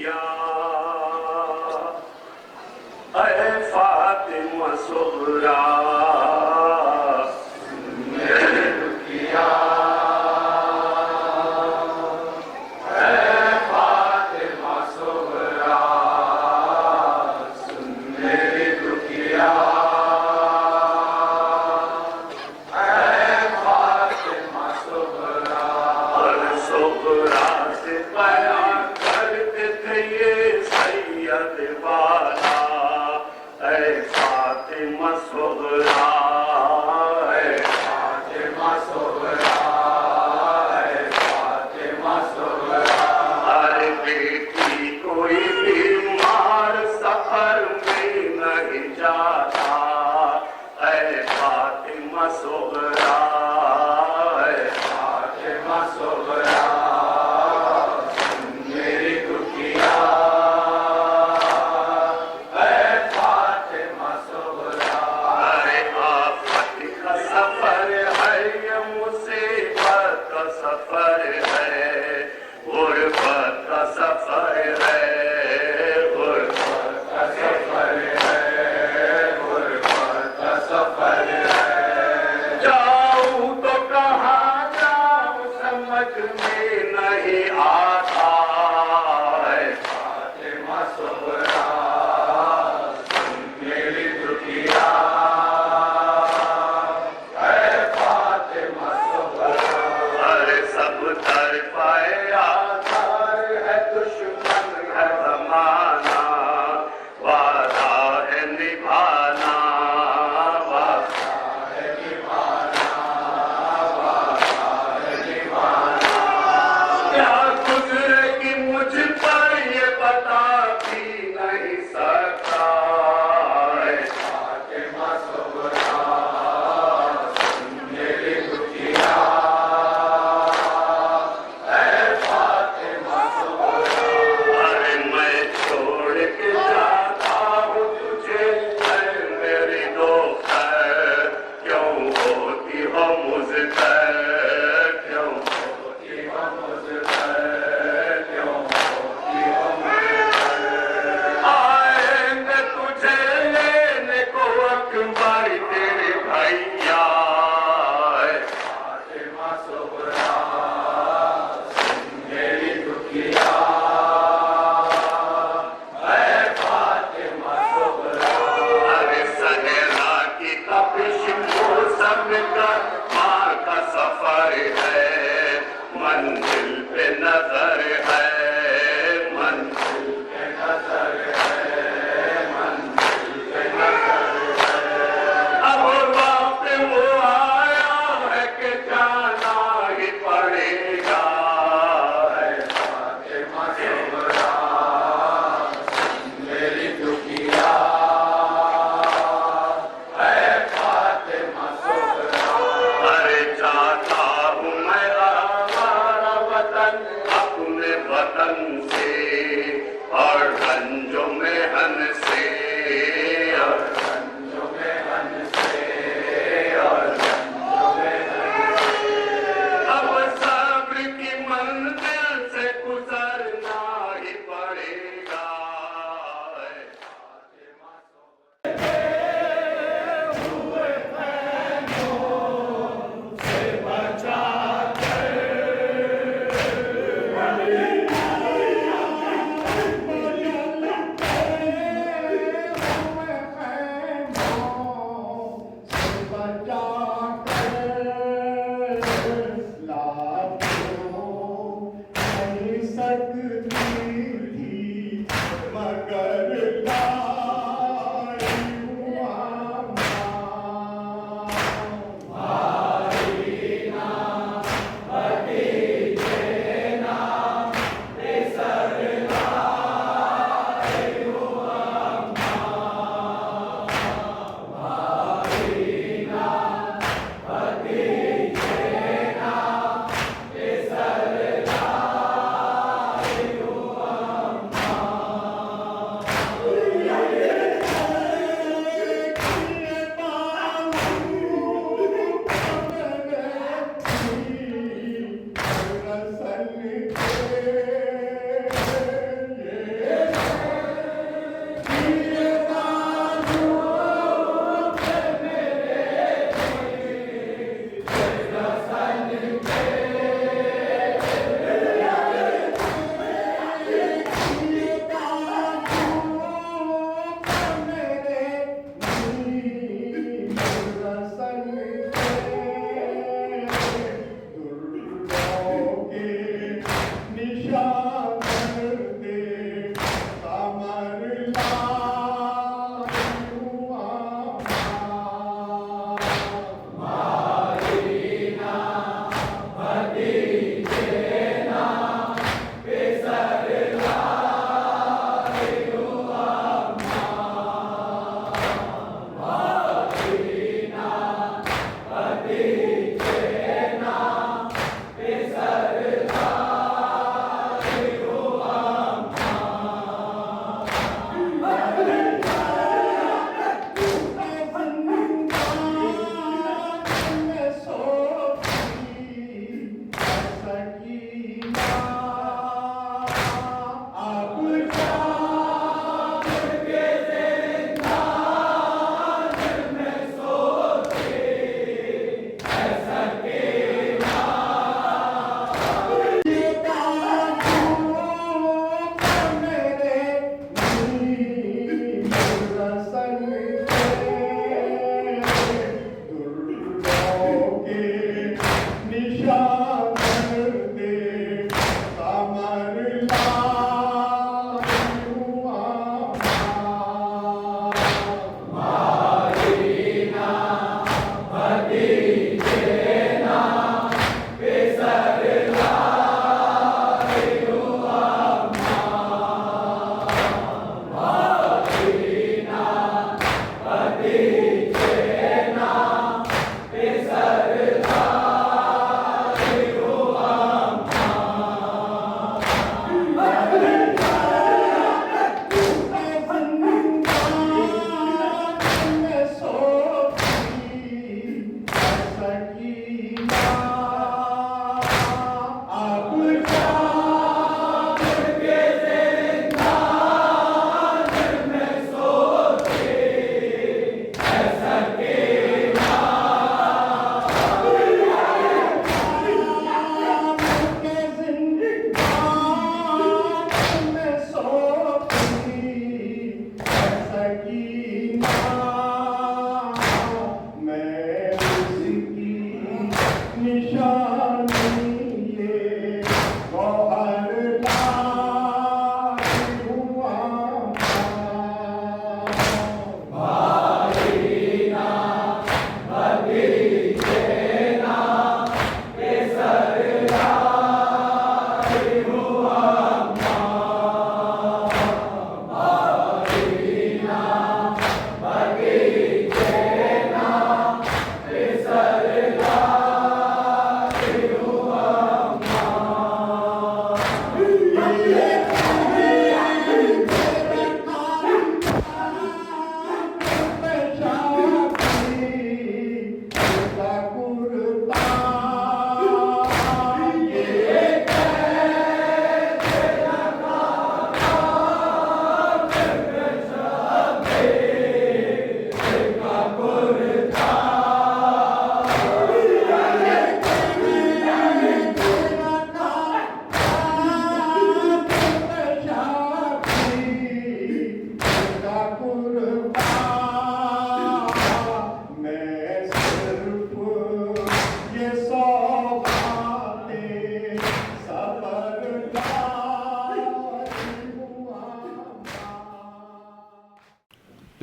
دکھیا اے فاطمہ صغرا میرے دکھیا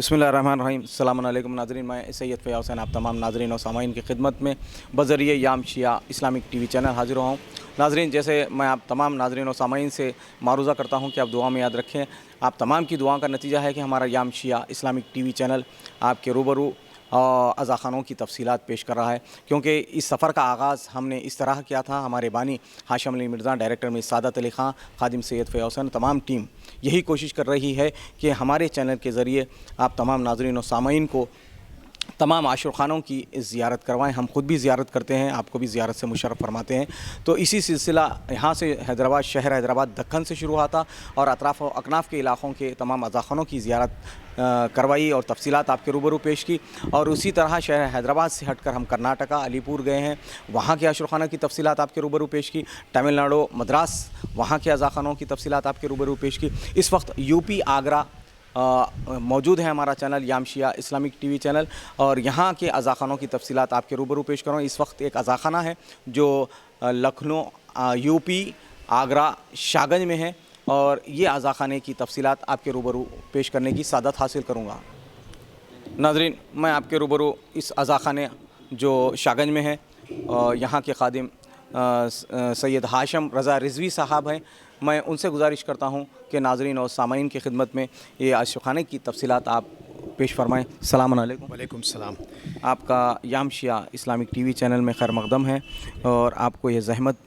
बिस्मिल्लाहिर्रहमानिर्रहीम। अस्सलामु अलैकुम नाज़रीन, मैं सैयद फ़याज़ हुसैन आप तमाम नाज़रीन और सामाइन की खिदमत में बज़रिए याम शिया इस्लामिक टीवी चैनल हाज़िर हुआ हूँ। नाज़रीन, जैसे मैं आप तमाम नाज़रीन और सामाइन से मारूज़ा करता हूँ कि आप दुआ में याद रखें। आप तमाम की दुआ का नतीजा है कि हमारा याम शिया इस्लामिक टीवी चैनल आपके रूबरू अज़ाख़ानों की तफ़सीलात पेश कर रहा है, क्योंकि इस सफ़र का आगाज़ हमने इस तरह किया था। हमारे बानी हाशिम अली मिर्ज़ा, डायरेक्टर में सादत अली ख़ान, ख़ादिम सैयद फ़याज़ हुसैन, तमाम टीम यही कोशिश कर रही है कि हमारे चैनल के ज़रिए आप तमाम नाज़रीन और सामाइन को तमाम आशुर खानों की ज़ियारत करवाएं। हम ख़ुद भी ज़ियारत करते हैं, आपको भी ज़ियारत से मुशर्रफ़ फरमाते हैं। तो इसी सिलसिला यहाँ से हैदराबाद, शहर हैदराबाद दक्कन से शुरू हुआ था और अतराफ़ व अकनाफ़ के इलाक़ों के तमाम अज़ाख़ानों की ज़ियारत करवाई और तफ़सीलात आपके रूबरू पेश की। और उसी तरह शहर हैदराबाद से हटकर हम कर्नाटका अलीपुर गए हैं, वहाँ के आशुर खाना की तफ़सीलात आपके रूबरू पेश की। तमिलनाडु मद्रास, वहाँ के अज़ाख़ानों की तफ़सीलात आपके रूबरू पेश की। इस वक्त यूपी आगरा मौजूद है हमारा चैनल याम शिया इस्लामिक टीवी चैनल, और यहाँ के अज़ाख़ानों की तफ़सीलात आपके रूबरू पेश कर रहा हूँ। इस वक्त एक अज़ाख़ाना है जो लखनऊ यूपी आगरा शाहगंज में है और ये अज़ा खाने की तफसीलात आपके रूबरू पेश करने की सादत हासिल करूँगा। नाज़रीन, मैं आपके रूबरू इस अज़ा खाने जो शाहगंज में है यहाँ के खादिम सैयद हाशम रज़ा रिज़वी साहब हैं, मैं उनसे गुजारिश करता हूँ कि नाज़रीन और सामाइन की खिदमत में ये आशा खाने की तफसीलात आप पेश फरमाएँ। सलाम अलैकुम। वालेकुम सलाम। आपका याम शिया इस्लामिक टीवी चैनल में खैर मक़दम है और आपको ये ज़हमत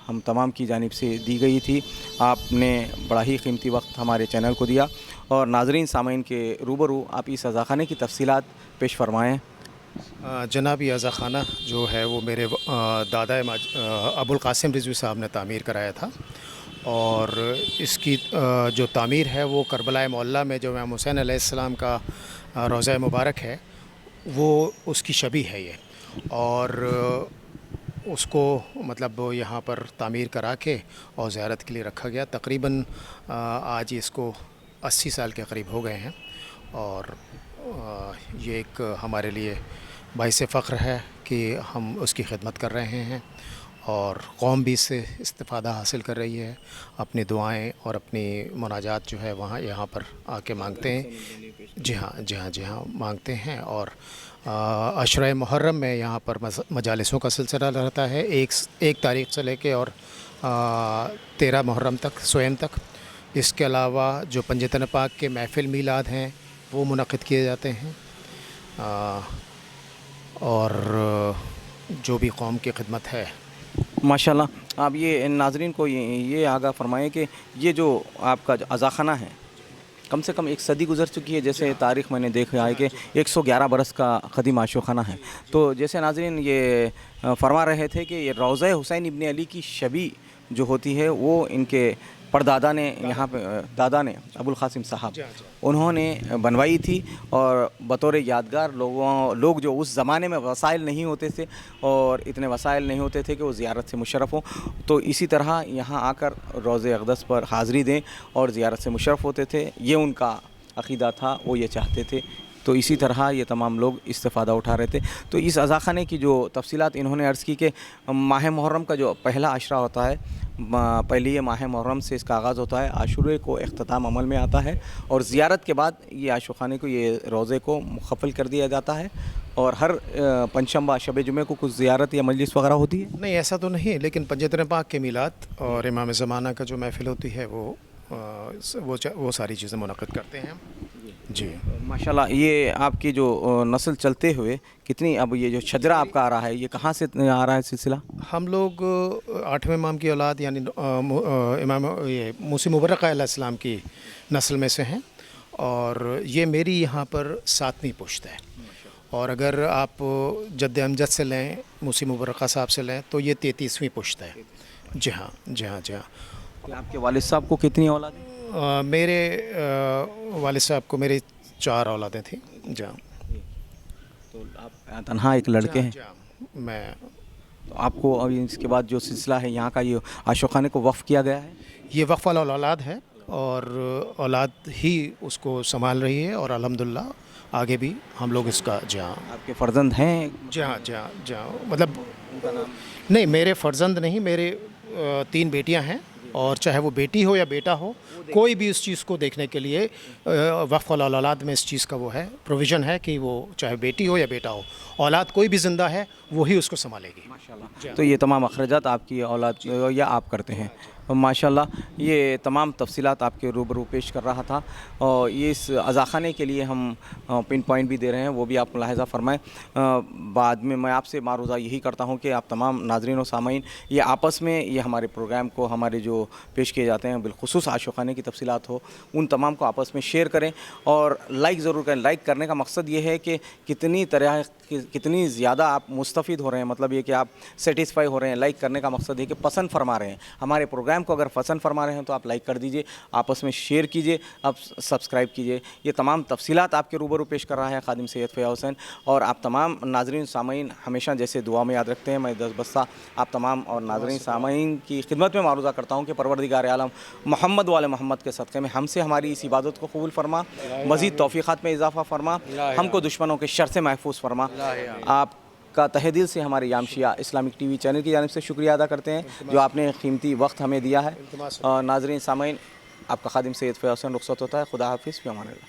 हम तमाम की जानिब से दी गई थी। आपने बड़ा ही कीमती वक्त हमारे चैनल को दिया और नाज़रीन सामाइन के रूबरू आप इस अज़ा खाने की तफसीलात पेश फरमाएँ। जनाब ये अज़ा खाना जो है वो मेरे दादा अबुल कासिम रिज़वी साहब ने तामीर कराया था और इसकी जो तामीर है वो करबला मोहल्ला में जो इमाम हुसैन अलैहिस्सलाम का रोज़ा मुबारक है वो उसकी शबी है ये, और उसको मतलब यहाँ पर तामीर करा के और ज़ियारत के लिए रखा गया। तकरीबन आज इसको 80 साल के करीब हो गए हैं और ये एक हमारे लिए बाइस फ़ख्र है कि हम उसकी खिदमत कर रहे हैं और कौम भी इससे इस्तिफ़ादा हासिल कर रही है। अपनी दुआएं और अपनी मुनाजात जो है वहाँ यहाँ पर आके मांगते हैं। जी हाँ मांगते हैं। और अशरा मुहर्रम में यहाँ पर मजालिसों का सिलसिला रहता है एक तारीख़ से लेके और 13 मुहर्रम तक, स्वयं तक। इसके अलावा जो पंजतन पाक के महफ़िल मीलाद हैं वो मुनक़िद किए जाते हैं और जो भी कौम की खिदमत है। माशाल्लाह, आप ये नाज़रीन को ये आगाह फरमाएँ कि ये जो आपका अज़ा खाना है कम से कम एक सदी गुजर चुकी है। जैसे तारीख़ मैंने देखा है कि 111 बरस का क़दीम आशो खाना है। तो जैसे नाज़रीन ये फरमा रहे थे कि ये रोज़ा हुसैन इब्न अली की शबी जो होती है वो इनके परदादा ने यहाँ पे दादा ने अबुल कासिम साहब उन्होंने बनवाई थी और बतौर यादगार लोग जो उस ज़माने में वसाइल नहीं होते थे और इतने वसाइल नहीं होते थे कि वो ज़ियारत से मुशर्रफ़ हो, तो इसी तरह यहाँ आकर रोज़े अक़दस पर हाज़िरी दें और ज़ियारत से मुशर्रफ़ होते थे। ये उनका अक़ीदा था, वो ये चाहते थे। तो इसी तरह ये तमाम लोग इस्तिफ़ादा उठा रहे थे। तो इस अज़ा खाने की जो तफसीलात इन्होंने अर्ज़ की कि माह मुहर्रम का जो पहला अशरा होता है, पहली ये माह मुहर्रम से इसका आगाज़ होता है, आशूरे को इख्तिताम अमल में आता है और ज़ियारत के बाद ये आशो खाने को, ये रोज़े को मुख़फ़्फ़ल कर दिया जाता है। और हर पंचशंबा शब जुमे को कुछ ज़ियारत या मजलिस वगैरह होती है? नहीं, ऐसा तो नहीं है, लेकिन पंजतन पाक के मीलाद और इमाम ज़माना का जो महफ़िल होती है वो सारी चीज़ें मुनक़िद करते हैं जी। माशाल्लाह, ये आपकी जो नस्ल चलते हुए कितनी, अब ये जो शजरा आपका आ रहा है ये कहाँ से आ रहा है सिलसिला? हम लोग 8वें इमाम की औलाद यानी इमाम ये मूसी मुबर्रक अलैहिस्सलाम की नस्ल में से हैं और ये मेरी यहाँ पर 7वीं पुश्त है। और अगर आप जद्द अमजद से लें, मूसी मुबर्रक साहब से लें, तो ये 33वीं पुश्त है। जी हाँ। आपके वालिद साहब को कितनी औलाद है? मेरे वालिद साहब को मेरी 4 औलादें थी। जहाँ तो आप तन्हा एक लड़के हैं? मैं तो आपको अभी इसके बाद जो सिलसिला है यहाँ का, ये आशो खाने को वक्फ़ किया गया है? ये वक्फ़ वाला औलाद है और औलाद ही उसको संभाल रही है और अल्हम्दुलिल्लाह आगे भी हम लोग इसका जहाँ। आपके फ़र्जंद हैं? जहाँ मतलब नहीं, मेरे फ़र्जंद नहीं, मेरे 3 बेटियां हैं और चाहे वो बेटी हो या बेटा हो, कोई भी इस चीज़ को देखने के लिए वक्फ़ वाला औलाद में इस चीज़ का वो है, प्रोविज़न है कि वो चाहे बेटी हो या बेटा हो, औलाद कोई भी ज़िंदा है वही उसको संभालेगी। माशाल्लाह। तो ये तमाम अखराजात आपकी औलाद या आप करते हैं? माशाल्लाह, ये तमाम तफसीलात आपके रूबरू पेश कर रहा था और ये इस अज़ा खाने के लिए हम पिन पॉइंट भी दे रहे हैं, वो भी आप मुलाहिज़ा फरमाएँ। बाद में मैं आपसे मारूज़ा यही करता हूँ कि आप तमाम नाज़रीन और सामाइन ये आपस में ये हमारे प्रोग्राम को, हमारे जो पेश किए जाते हैं बिलखुसूस आशो खाने की तफसीलात हो, उन तमाम को आपस में शेयर करें और लाइक ज़रूर करें। लाइक करने का मकसद ये है कि कितनी ज़्यादा आप मुस्तफ़ीद हो रहे हैं, मतलब ये कि आप सेटिस्फाई हो रहे हैं। लाइक करने का मकसद है कि पसंद फरमा रहे हैं हमारे प्रोग्राम को। अगर पसंद फरमा रहे हैं तो आप लाइक कर दीजिए, आपस में शेयर कीजिए, आप सब्सक्राइब कीजिए। ये तमाम तफसीलात आपके रूबरू पेश कर रहा है खादिम सैयद फ़याज़ हुसैन। और आप तमाम नाज़रीन सामाइन हमेशा जैसे दुआ में याद रखते हैं, मैं दस्तबस्ता आप तमाम और नाज़रीन सामाइन की खिदमत में मारूज़ा करता हूँ कि परवरदिगार आलम मोहम्मद वाले मोहम्मद के सदक़े में हमसे हमारी इस इबादत को कबूल फरमा, मज़ीद तौफ़ीक़ात में इजाफ़ा फरमा, हमको दुश्मनों के शर से महफूज फरमा। आप کا تہہ دل سے ہمارے یام شیعہ اسلامک ٹی وی چینل کی جانب سے شکریہ ادا کرتے ہیں جو آپ نے قیمتی وقت ہمیں دیا ہے. اور ناظرین سامعین، آپ کا خادم سید فیاض حسین رخصت ہوتا ہے. خدا حافظ، فی امان اللہ.